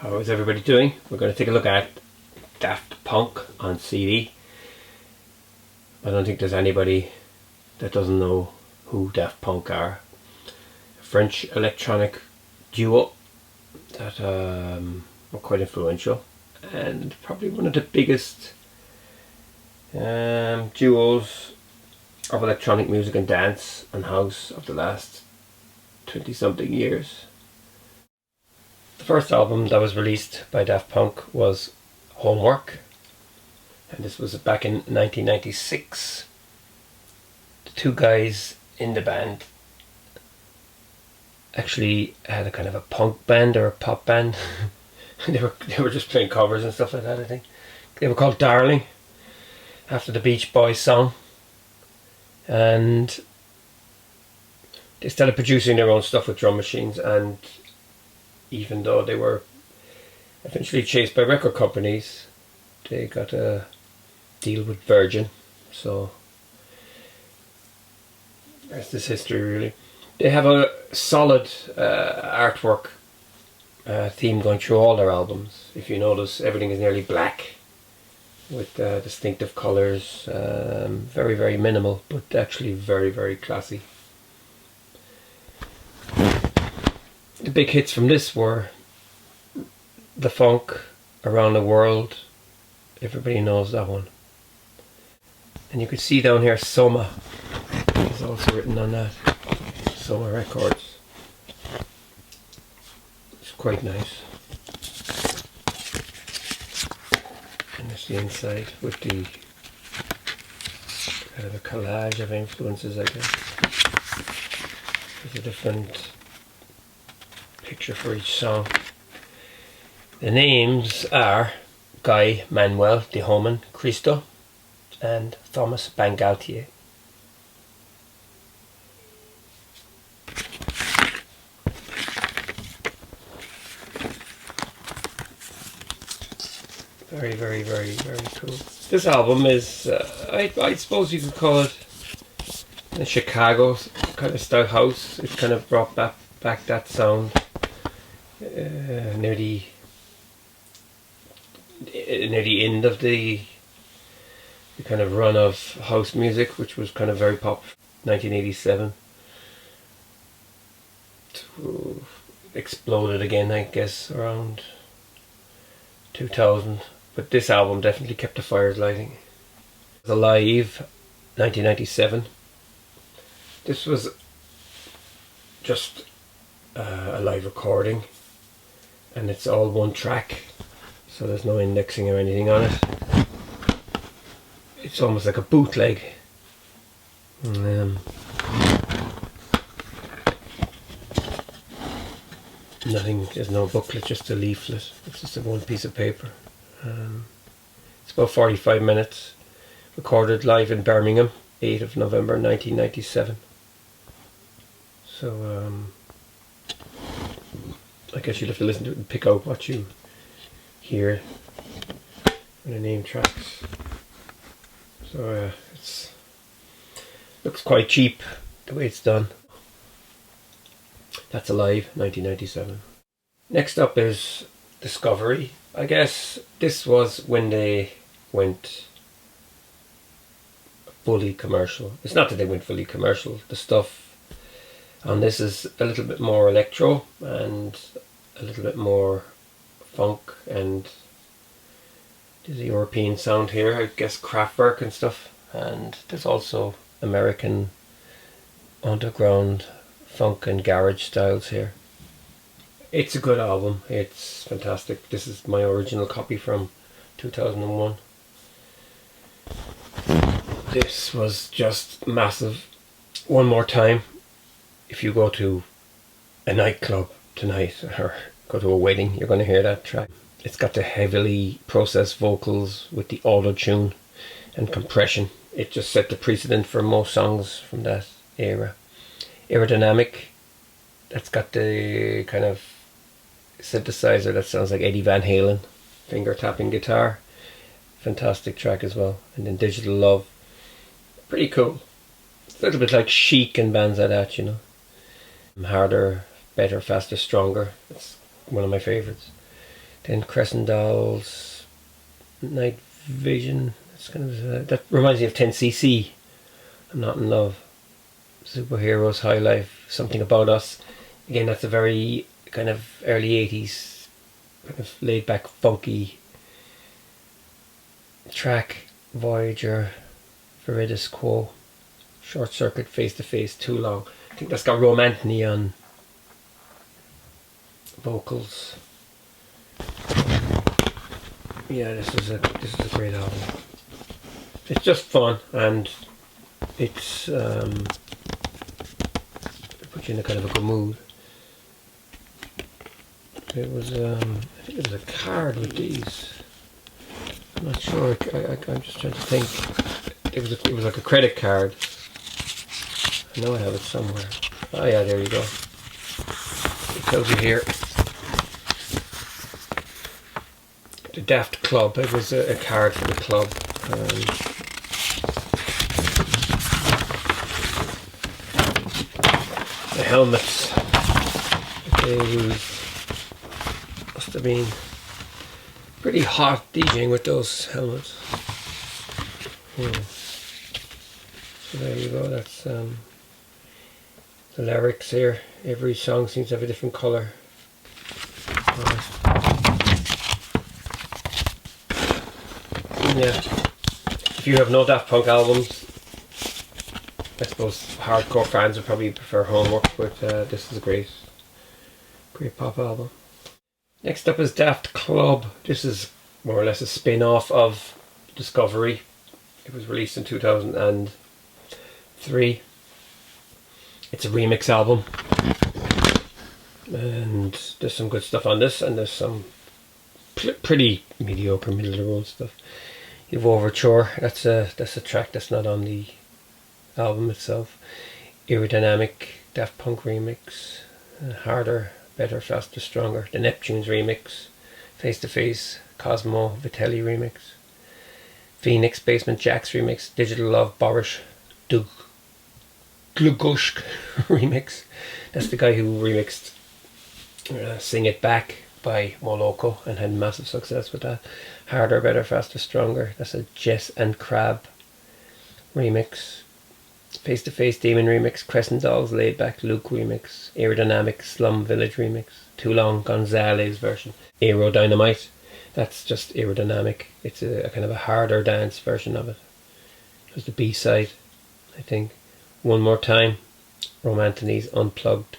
How is everybody doing? We're going to take a look at Daft Punk on CD. I don't think there's anybody that doesn't know who Daft Punk are. A French electronic duo that were quite influential and probably one of the biggest duos of electronic music and dance and house of the last 20 something years. The first album that was released by Daft Punk was Homework, and this was back in 1996. The two guys in the band actually had a kind of a punk band or a pop band. they were just playing covers and stuff like that, I think. They were called Darling, after the Beach Boys song, and they started producing their own stuff with drum machines. And even though they were eventually chased by record companies, they got a deal with Virgin, so the rest is history really. They have a solid artwork theme going through all their albums. If you notice, everything is nearly black with distinctive colours, very, very minimal, but actually very, very classy. The big hits from this were The Funk, Around the World. Everybody knows that one. And you could see down here Soma is also written on that. Soma Records. It's quite nice. And there's the inside with the kind of a collage of influences, I guess. There's a different picture for each song. The names are Guy Manuel de Homan Cristo and Thomas Bangaltier. Very, very, very, very cool. This album is, I suppose you could call it a Chicago kind of style house. It kind of brought back that sound near the end of the kind of run of house music, which was kind of very pop. 1987 to exploded again, I guess, around 2000. But this album definitely kept the fires lighting. Alive, 1997. This was just a live recording, and it's all one track, so there's no indexing or anything on it. It's almost like a bootleg. Nothing, there's no booklet, just a leaflet. It's just a one piece of paper. It's about 45 minutes. Recorded live in Birmingham, 8th of November 1997. So I guess you'll have to listen to it and pick out what you hear in the name tracks. So it's looks quite cheap the way it's done. That's Alive, 1997. Next up is Discovery. I guess this was when they went fully commercial. It's not that they went fully commercial. The stuff on this is a little bit more electro and a little bit more funk, and there's a European sound here, I guess Kraftwerk and stuff, and there's also American underground funk and garage styles here. It's a good album, it's fantastic. This is my original copy from 2001. This was just massive. One more time, if you go to a nightclub tonight or go to a wedding, you're going to hear that track. It's got the heavily processed vocals with the auto-tune and compression. It just set the precedent for most songs from that era. Aerodynamic, that's got the kind of synthesizer that sounds like Eddie Van Halen, finger tapping guitar. Fantastic track as well. And then Digital Love, pretty cool. It's a little bit like Chic and bands like that, you know. Harder, Better, Faster, Stronger. It's one of my favourites. Then Crescendos, Night Vision. That's kind of that reminds me of 10cc. I'm Not in Love. Superheroes, High Life, Something About Us. Again, that's a very kind of early 80s, kind of laid back, funky track. Voyager, Veridis Quo, Short Circuit, Face to Face, Too Long. I think that's got Rome Anthony on vocals. Yeah, this is a great album. It's just fun, and it's it puts you in a kind of a good mood. It was I think it was a card with these. I'm not sure. I'm just trying to think. It was like a credit card. I know I have it somewhere. Oh yeah, there you go. It tells you here. The Daft Club. It was a card for the club. The helmets that they used must have been pretty hot DJing with those helmets. So there you go. That's the lyrics here. Every song seems to have a different colour. Yeah. If you have no Daft Punk albums, I suppose hardcore fans would probably prefer Homework, but this is a great pop album. Next up is Daft Club. This is more or less a spin-off of Discovery. It was released in 2003. It's a remix album, and there's some good stuff on this, and there's some pretty mediocre, middle-of-the-road stuff. You've Overture. That's a track that's not on the album itself. Aerodynamic, Daft Punk remix. Harder, Better, Faster, Stronger. The Neptunes remix. Face to Face, Cosmo, Vitelli remix. Phoenix, Basement Jaxx remix. Digital Love, Boris Glugoshk remix. That's the guy who remixed Sing It Back by Moloko and had massive success with that. Harder, Better, Faster, Stronger. That's a Jess and Crab remix. Face to Face, Demon remix. Crescendos, Laid Back, Luke remix. Aerodynamic, Slum Village remix. Too Long, Gonzalez version. Aerodynamite, that's just Aerodynamic. It's a kind of a harder dance version of it. It was the B-side, I think. One More Time, Rome Anthony's Unplugged.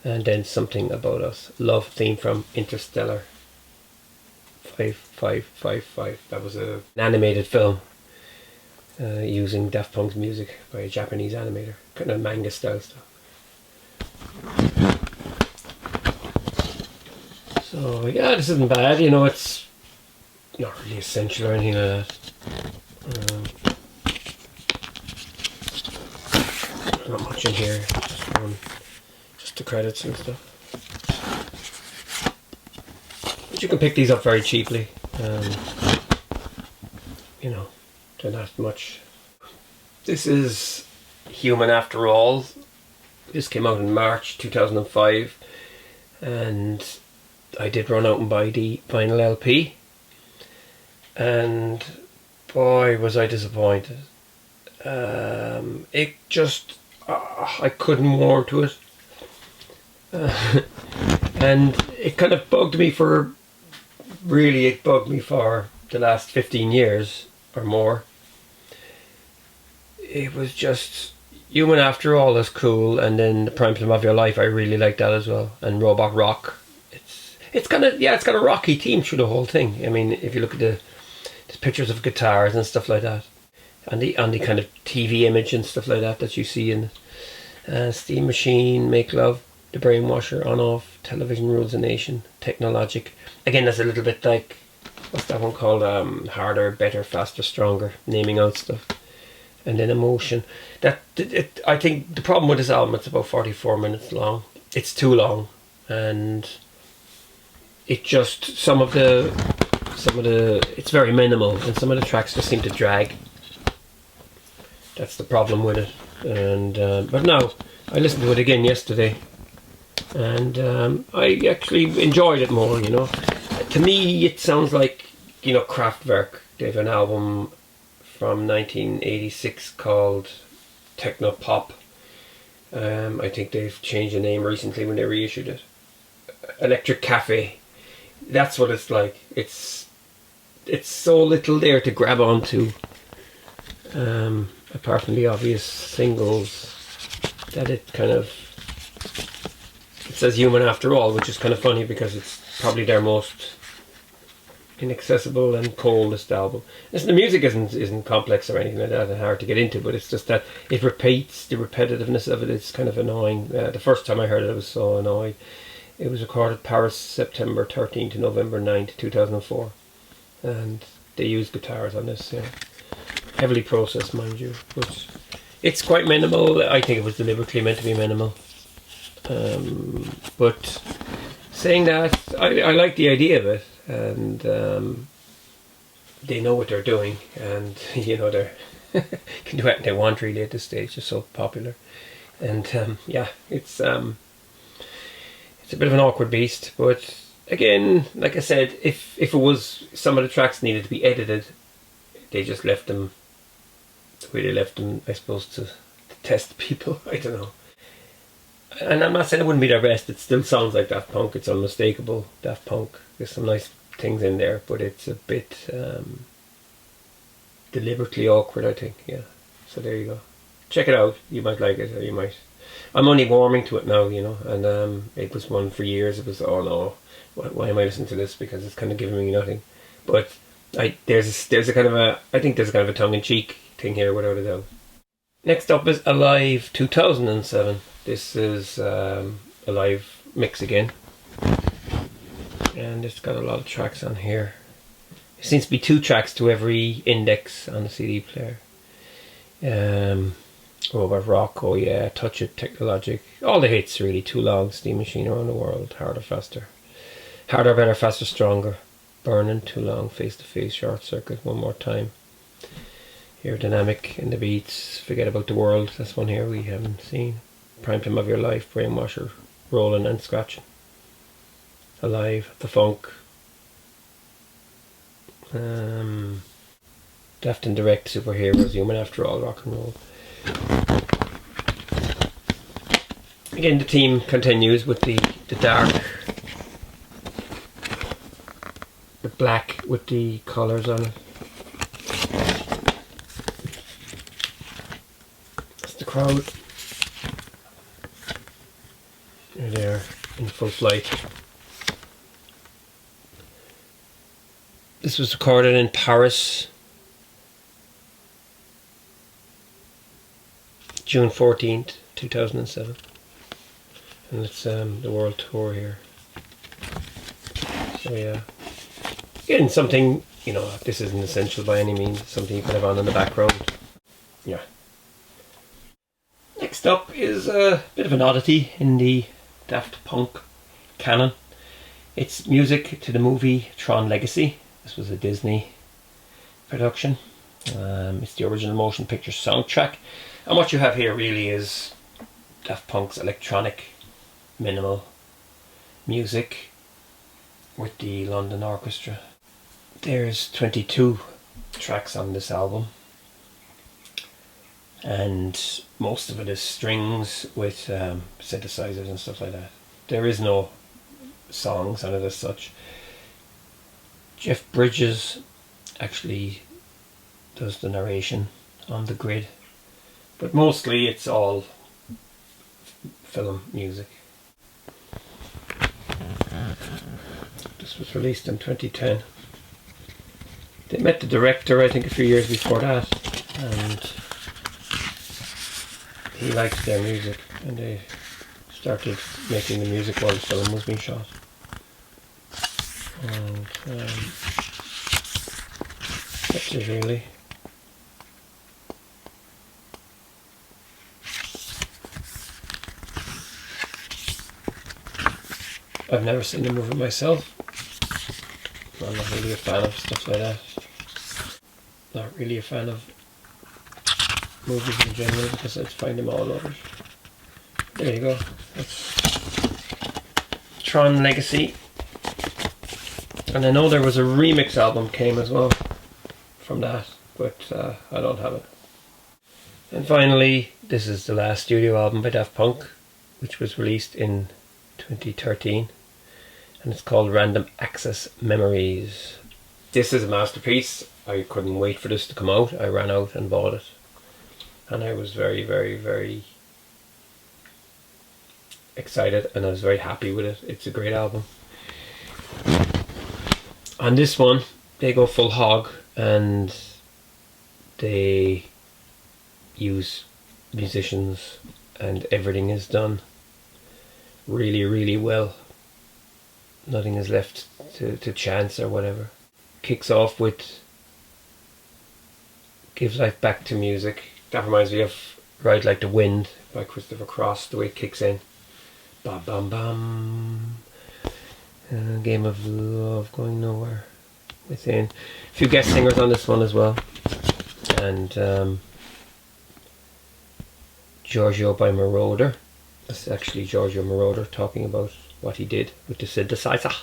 And then Something About Us. Love theme from Interstellar 5555. That was an animated film using Daft Punk's music by a Japanese animator. Kind of manga style stuff. So yeah, this isn't bad. You know, it's not really essential or anything like that. Not much in here. Just the credits and stuff. But you can pick these up very cheaply. You know, they're not much. This is Human After All. This came out in March 2005, and I did run out and buy the vinyl LP, and boy was I disappointed. It just I couldn't warm to it, and it kind of bugged me for the last 15 years or more. It was just Human After All is cool, and then the Primetime of Your Life, I really like that as well, and Robot Rock. It's got a rocky theme through the whole thing. I mean, if you look at the pictures of guitars and stuff like that, and the kind of TV image and stuff like that you see in Steam Machine, Make Love, The Brainwasher, On Off, Television Rules a Nation, Technologic. Again, that's a little bit like, what's that one called? Harder, Better, Faster, Stronger, naming out stuff. And then Emotion. I think the problem with this album, it's about 44 minutes long. It's too long, and it just it's very minimal, and some of the tracks just seem to drag. That's the problem with it. And but now I listened to it again yesterday, and I actually enjoyed it more. You know, to me it sounds like, you know, Kraftwerk. They have an album from 1986 called Techno Pop. I think they've changed the name recently when they reissued it. Electric Cafe. That's what it's like. It's so little there to grab onto, apart from the obvious singles, that it kind of, it says Human After All, which is kind of funny because it's probably their most inaccessible and coldest album. The music isn't complex or anything like that and hard to get into, but it's just that it repeats. The repetitiveness of it is kind of annoying. The first time I heard it I was so annoyed. It was recorded Paris, September 13th to November 9th, 2004, and they used guitars on this, you know. Heavily processed, mind you, but it's quite minimal. I think it was deliberately meant to be minimal, but saying that, I like the idea of it, and they know what they're doing, and you know, they're can do anything they want really at this stage. It's so popular, and yeah, it's a bit of an awkward beast, but again, like I said, if it was, some of the tracks needed to be edited, they just left them the way they left them, I suppose, to test people. I don't know. And I'm not saying it wouldn't be their best. It still sounds like Daft Punk. It's unmistakable Daft Punk. There's some nice things in there, but it's a bit deliberately awkward, I think. Yeah. So there you go. Check it out. You might like it, or you might. I'm only warming to it now, you know, and it was one for years. It was, oh no, why am I listening to this? Because it's kind of giving me nothing. But there's a kind of a, I think there's kind of a tongue-in-cheek thing here, without a doubt. Next up is Alive 2007. This is a live mix again, and it's got a lot of tracks on here. There seems to be 2 tracks to every index on the CD player. Robot Rock, Oh Yeah, Touch It, Technologic, all the hits really. Too Long, Steam Machine, Around the World, Harder, Faster, Harder, Better, Faster, Stronger, Burning, Too Long, Face to Face, Short Circuit, One More Time, Aerodynamic, In the Beats, Forget About the World, that's one here we haven't seen, Primetime of Your Life, Brainwasher, Rolling and Scratching, Alive, The Funk, Daft and Direct, Superheroes, Human After All, Rock and Roll. Again, the theme continues with the dark, the black with the colours on it. That's the crowd. They're there in full flight. This was recorded in Paris, June 14th, 2007. And it's the world tour here. So yeah. Again, something, you know, this isn't essential by any means, something you can have on in the background. Yeah. Next up is a bit of an oddity in the Daft Punk canon. It's music to the movie Tron Legacy. This was a Disney production. It's the original motion picture soundtrack. And what you have here really is Daft Punk's electronic minimal music with the London Orchestra. There's 22 tracks on this album, and most of it is strings with synthesizers and stuff like that. There is no songs on it as such. Jeff Bridges actually does the narration on the grid, but mostly it's all film music. This was released in 2010. They met the director, I think, a few years before that, and he liked their music, and they started making the music while the film was being shot. And that's it really. I've never seen the movie myself. I'm not really a fan of stuff like that. Not really a fan of movies in general because I find them all rubbish. There you go. That's Tron Legacy. And I know there was a remix album came as well from that, but I don't have it. And finally, this is the last studio album by Daft Punk, which was released in 2013, and it's called Random Access Memories. This is a masterpiece. I couldn't wait for this to come out. I ran out and bought it, and I was very, very, very excited, and I was very happy with it. It's a great album. On this one, they go full hog, and they use musicians, and everything is done really, really well. Nothing is left to chance or whatever. Kicks off with Gives Life Back to Music. That reminds me of Ride Like the Wind by Christopher Cross, the way it kicks in. Bam bam bam. Game of Love Going Nowhere Within. A few guest singers on this one as well. And Giorgio by Moroder. That's actually Giorgio Moroder talking about what he did with the synthesizer.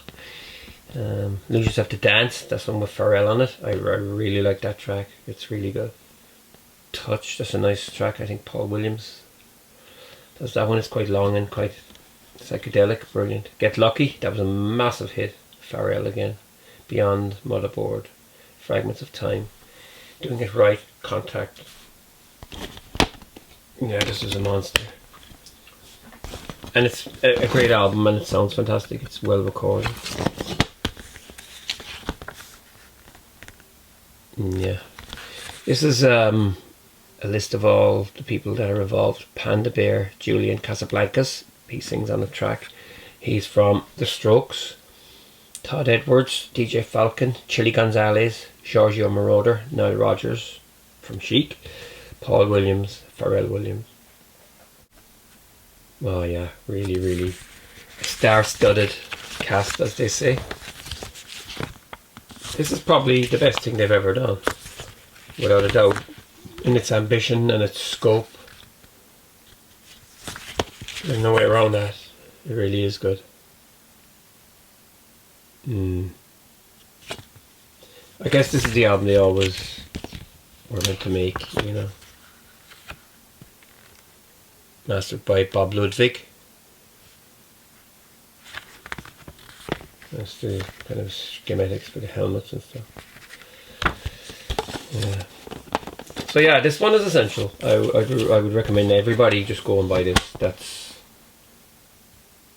Lose Yourself to Dance, that's one with Pharrell on it. I really like that track, it's really good. Touch, that's a nice track. I think Paul Williams does that one. It's quite long and quite psychedelic, brilliant. Get Lucky, that was a massive hit. Pharrell again. Beyond, Motherboard, Fragments of Time, Doing It Right, Contact. Yeah, this is a monster. And it's a great album, and it sounds fantastic. It's well recorded. Yeah. This is a list of all the people that are involved. Panda Bear, Julian Casablancas, he sings on the track. He's from The Strokes. Todd Edwards, DJ Falcon, Chili Gonzalez, Giorgio Moroder, Nile Rodgers from Chic, Paul Williams, Pharrell Williams. Oh yeah, really, really star-studded cast, as they say. This is probably the best thing they've ever done, without a doubt, in its ambition and its scope. There's no way around that. It really is good. I guess this is the album they always were meant to make, you know. Mastered by Bob Ludwig. That's the kind of schematics for the helmets and stuff. Yeah. So yeah, this one is essential. I would recommend everybody just go and buy this. That's,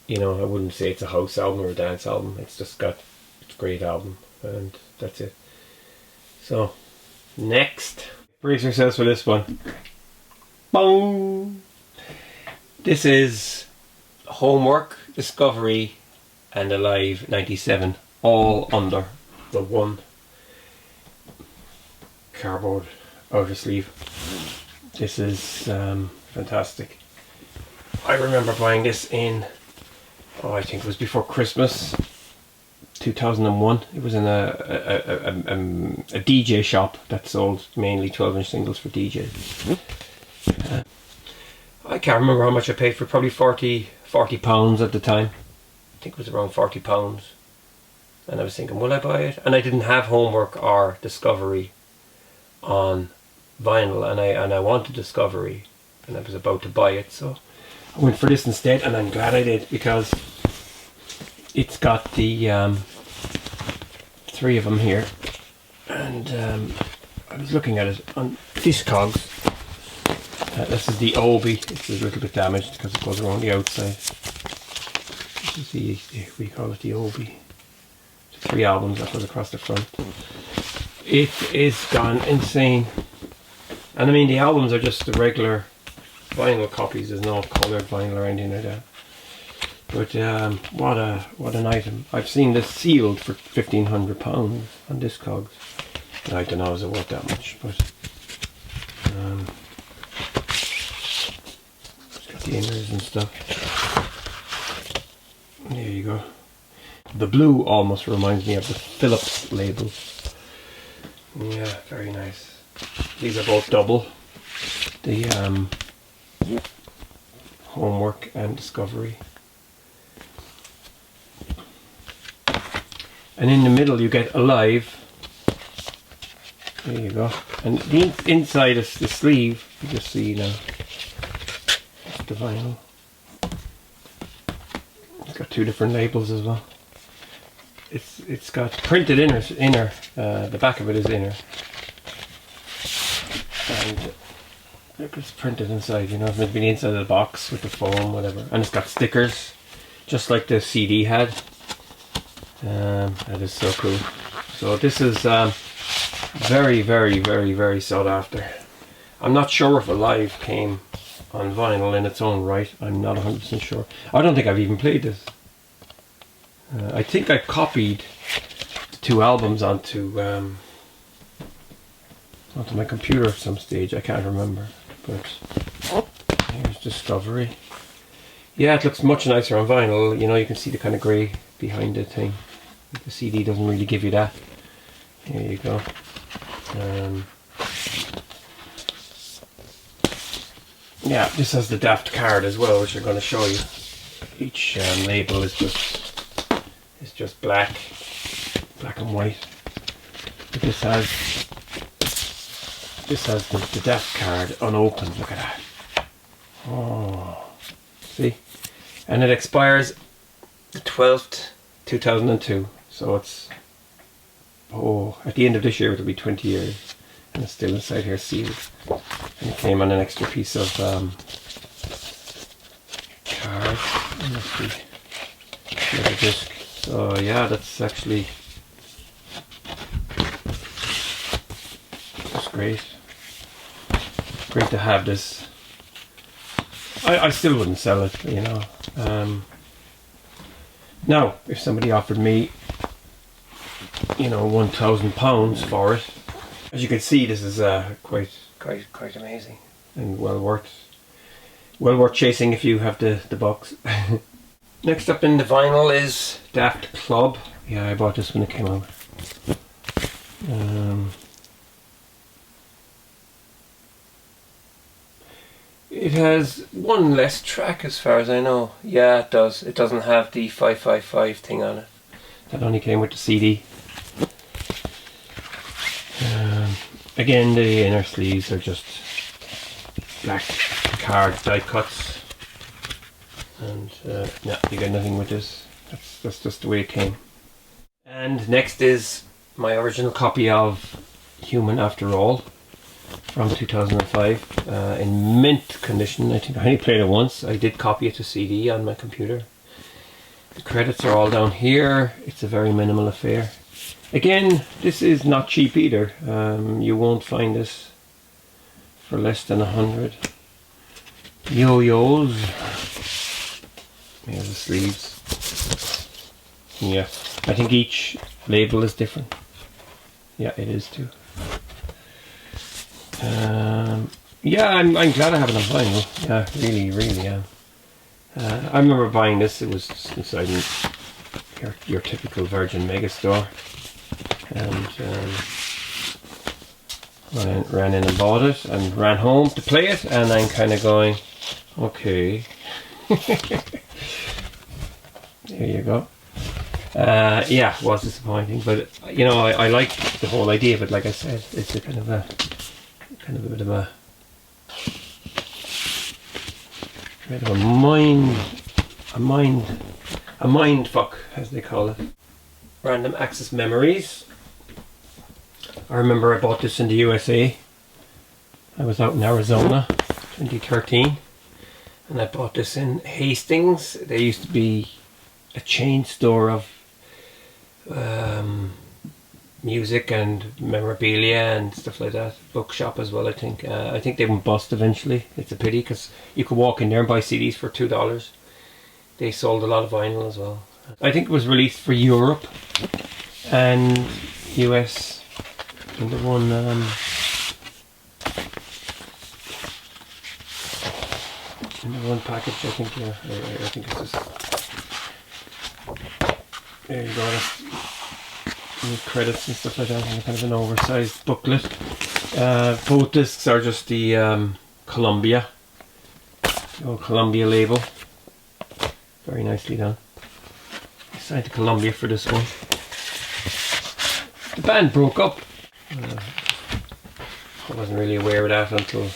you know, I wouldn't say it's a house album or a dance album. It's just got, it's a great album, and that's it. So next, brace yourselves for this one. Boom. This is Homework, Discovery, and Alive 97, all under the one cardboard outer sleeve. This is fantastic. I remember buying this in, I think it was before Christmas, 2001. It was in a DJ shop that sold mainly 12-inch singles for DJs. I can't remember how much I paid for it, probably £40 at the time. I think it was around £40. And I was thinking, will I buy it? And I didn't have Homework or Discovery on vinyl, and I wanted Discovery, and I was about to buy it, so I went for this instead, and I'm glad I did, because it's got the three of them here, and I was looking at it on Discogs. This is the Obi. It's a little bit damaged because it goes around the outside. This is we call it the Obi. 3 albums that goes across the front. It is gone insane. And I mean, the albums are just the regular vinyl copies. There's no coloured vinyl or anything like that. But what an item. I've seen this sealed for £1,500 on Discogs. I don't know, is it worth that much, but it's got the inners and stuff. There you go. The blue almost reminds me of the Philips label. Yeah, very nice. These are both double. The Homework and Discovery. and in the middle you get Alive. There you go. And the inside is the sleeve. You just see now. That's the vinyl. It's got two different labels as well. It's got printed inner. The back of it is inner. And look, it's printed inside. You know, it's meant to be the inside of the box with the foam, whatever. And it's got stickers, just like the CD had. That is so cool. So this is very, very, very, very sought after. I'm not sure if Alive came on vinyl in its own right. I'm not 100% sure. I don't think I've even played this. I think I copied the two albums onto my computer at some stage. I can't remember. But here's Discovery. Yeah, it looks much nicer on vinyl. You know, you can see the kind of grey behind the thing. The CD doesn't really give you that. Here you go. Yeah, this has the Daft card as well, which I'm going to show you. Each label is just black and white. But this has the Daft card unopened. Look at that. Oh, see, and it expires the 12th, 2002. So it's at the end of this year it'll be 20 years, and it's still inside here sealed. And it came on an extra piece of card. Another disc. So yeah, that's actually just great. Great to have this. I still wouldn't sell it, you know. Now, if somebody offered me, you know, £1,000 for it, as you can see, this is quite amazing and well worth chasing if you have the box. Next up in the vinyl is Daft Club. Yeah, I bought this when it came out. It has one less track as far as I know. Yeah, it does. It doesn't have the 555 thing on it. That only came with the CD. Again, the inner sleeves are just black card die cuts. And yeah, you get nothing with this. That's just the way it came. And next is my original copy of Human After All from 2005 in mint condition. I think I only played it once. I did copy it to CD on my computer. The credits are all down here. It's a very minimal affair. Again, this is not cheap either. You won't find this for less than 100. Yo-yos. Here's the sleeves. Yeah, I think each label is different. Yeah, it is too. Yeah, I'm glad I have it on vinyl. Yeah, really am. I remember buying this. It was just inside your typical Virgin Megastore, and ran in and bought it and ran home to play it, and I'm kind of going, okay. There you go. Yeah, it was disappointing, but you know, I like the whole idea of it. Like I said, it's a kind of a bit of a mind fuck, as they call it. Random access memories. I remember I bought this in the USA. I was out in Arizona, 2013, and I bought this in Hastings. There used to be a chain store of music and memorabilia and stuff like that. Bookshop as well, I think. I think they went bust eventually. It's a pity because you could walk in there and buy CDs for $2. They sold a lot of vinyl as well. I think it was released for Europe and US in the one package, I think. Yeah, I think it's just. There you go. With credits and stuff like that, and kind of an oversized booklet. Both discs are just the Columbia, the old Columbia label. Very nicely done. I signed to Columbia for this one. The band broke up. I wasn't really aware of that until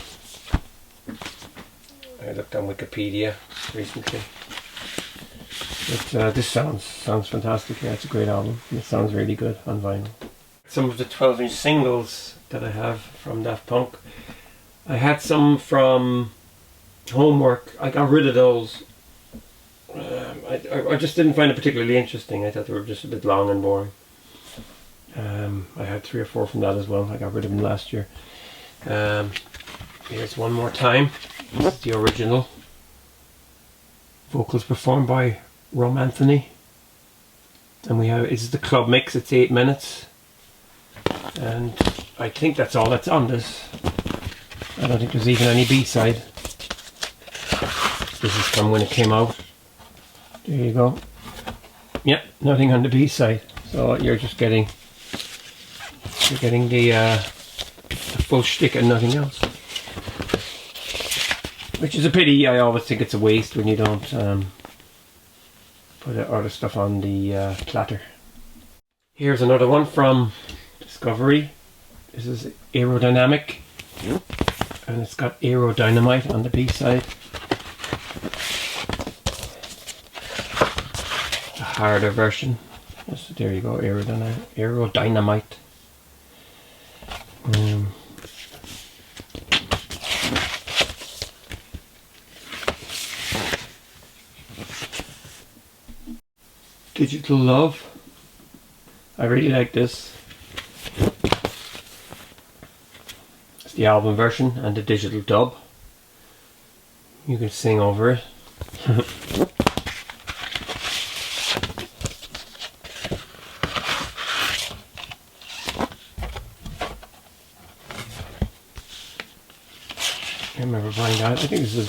I looked on Wikipedia recently. But this sounds fantastic. Yeah, it's a great album. It sounds really good on vinyl. Some of the 12-inch singles that I have from Daft Punk. I had some from Homework. I got rid of those. I just didn't find it particularly interesting. I thought they were just a bit long and boring. I had 3 or 4 from that as well. I got rid of them last year. Here's One More Time. This is the original. Vocals performed by Rom Anthony. And we have, this is the club mix. It's 8 minutes. And I think that's all that's on this. I don't think there's even any B-side. This is from when it came out. There you go. Yep, nothing on the B-side. So you're just getting the full shtick and nothing else. Which is a pity. I always think it's a waste when you don't put other stuff on the platter. Here's another one from Discovery. This is Aerodynamic. And it's got Aerodynamite on the B-side. The harder version. Yes, there you go, Aerodynamite. Digital Love. I really like this. It's the album version and the digital dub. You can sing over it. I remember buying that. I think this is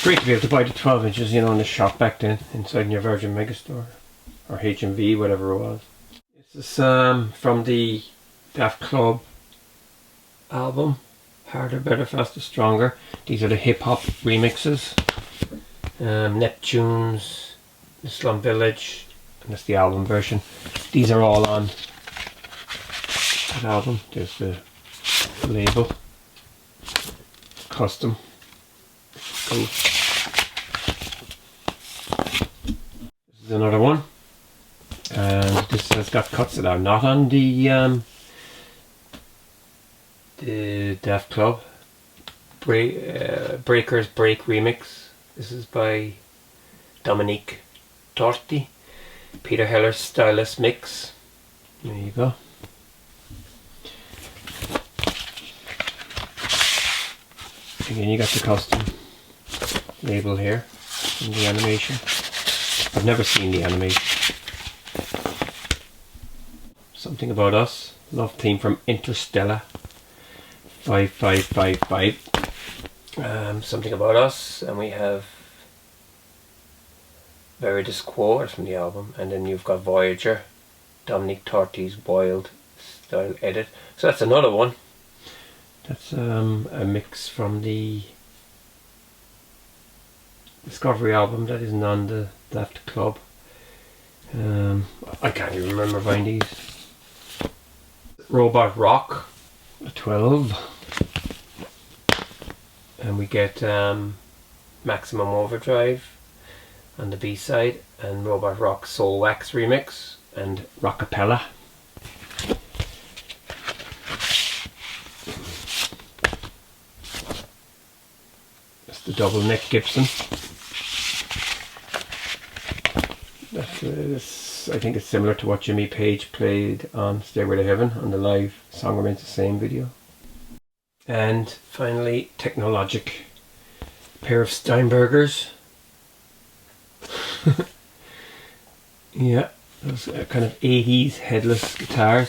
great to be able to buy the 12 inches, you know, in the shop back then, inside your Virgin Megastore or H&V, whatever it was. This is from the Daft Club album, Harder, Better, Faster, Stronger. These are the hip hop remixes. Neptunes, the Slum Village, and that's the album version. These are all on that album. There's the label. Custom. Cool. This is another one, and this has got cuts that are not on the Daft Club Breakers Break remix. This is by Dominique Torti. Peter Heller's Stylus mix. There you go. Again, you got the custom label here in the animation. I've never seen the animation. Something About Us, love theme from Interstellar 5555. Something About Us, and we have Veridis Quo from the album, and then you've got Voyager, Dominique Torti's Wild Style Edit. So that's another one. That's a mix from the Discovery album that isn't on the Daft Club. I can't even remember buying these. Robot Rock, a 12. And we get Maximum Overdrive on the B-side, and Robot Rock Soul Wax remix, and Rockapella. That's the double neck Gibson. That's, I think it's similar to what Jimmy Page played on Stairway to Heaven on the live Song Remains the Same video. And finally, Technologic, a pair of Steinbergers. Yeah, those kind of 80s headless guitars,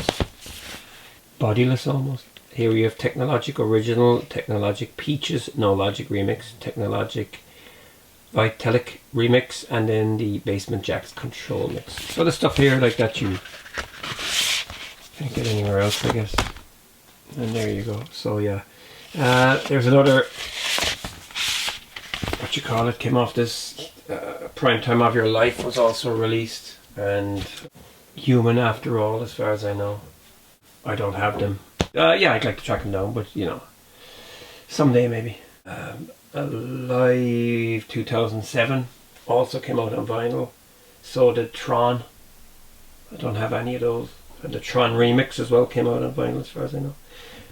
bodiless almost. Here we have Technologic Original, Technologic Peaches, No Logic Remix, Technologic Vitalik Remix, and then the Basement Jaxx Control Mix. So the stuff here like that you can't get anywhere else, I guess. And there you go. So yeah, there's another, what you call it, came off this Primetime of Your Life was also released, and human after all, as far as I know. I don't have them. Yeah, I'd like to track them down, but you know, someday maybe. Alive 2007 also came out on vinyl. So did Tron. I don't have any of those. And the Tron remix as well came out on vinyl, as far as I know.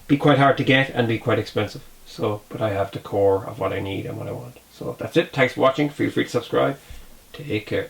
Be quite hard to get and be quite expensive. So, but I have the core of what I need and what I want. So that's it. Thanks for watching. Feel free to subscribe. Take care.